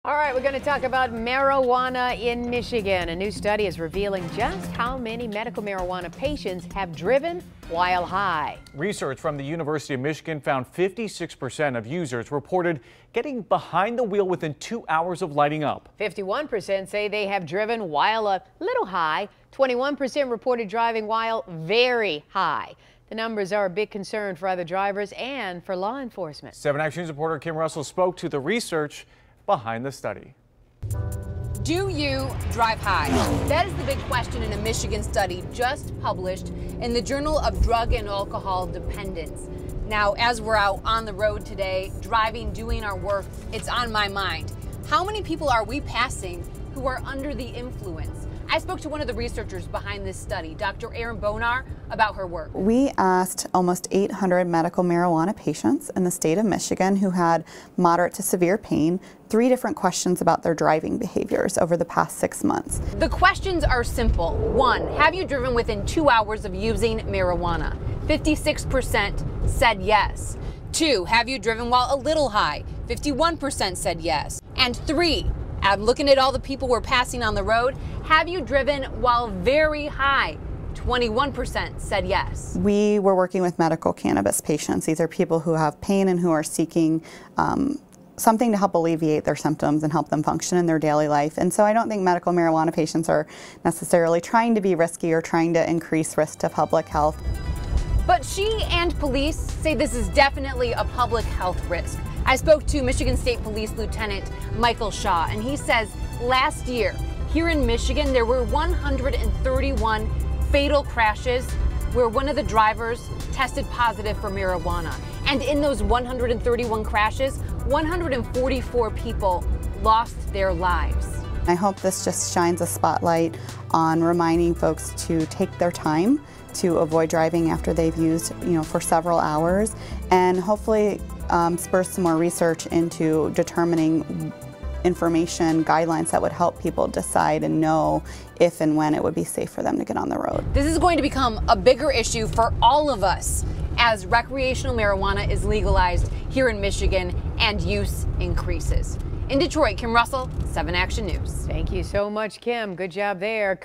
All right, we're going to talk about marijuana in Michigan. A new study is revealing just how many medical marijuana patients have driven while high. Research from the University of Michigan found 56% of users reported getting behind the wheel within 2 hours of lighting up. 51% say they have driven while a little high. 21% reported driving while very high. The numbers are a big concern for other drivers and for law enforcement. 7 Action News reporter Kim Russell spoke to the research behind the study. Do you drive high? That is the big question in a Michigan study just published in the Journal of Drug and Alcohol Dependence. Now, as we're out on the road today, driving, doing our work, it's on my mind. How many people are we passing who are under the influence? I spoke to one of the researchers behind this study, Dr. Erin Bonar, about her work. We asked almost 800 medical marijuana patients in the state of Michigan who had moderate to severe pain 3 different questions about their driving behaviors over the past 6 months. The questions are simple. 1, have you driven within 2 hours of using marijuana? 56% said yes. 2, have you driven while a little high? 51% said yes. And 3, I'm looking at all the people we're passing on the road. Have you driven while very high? 21% said yes. We were working with medical cannabis patients. These are people who have pain and who are seeking something to help alleviate their symptoms and help them function in their daily life. And so I don't think medical marijuana patients are necessarily trying to be risky or trying to increase risk to public health. But she and police say this is definitely a public health risk. I spoke to Michigan State Police Lieutenant Michael Shaw, and he says last year here in Michigan there were 131 fatal crashes where one of the drivers tested positive for marijuana. And in those 131 crashes, 144 people lost their lives. I hope this just shines a spotlight on reminding folks to take their time to avoid driving after they've used, for several hours, and hopefully spurs some more research into determining information, guidelines that would help people decide and know if and when it would be safe for them to get on the road. This is going to become a bigger issue for all of us as recreational marijuana is legalized here in Michigan and use increases. In Detroit, Kim Russell, 7 Action News. Thank you so much, Kim. Good job there.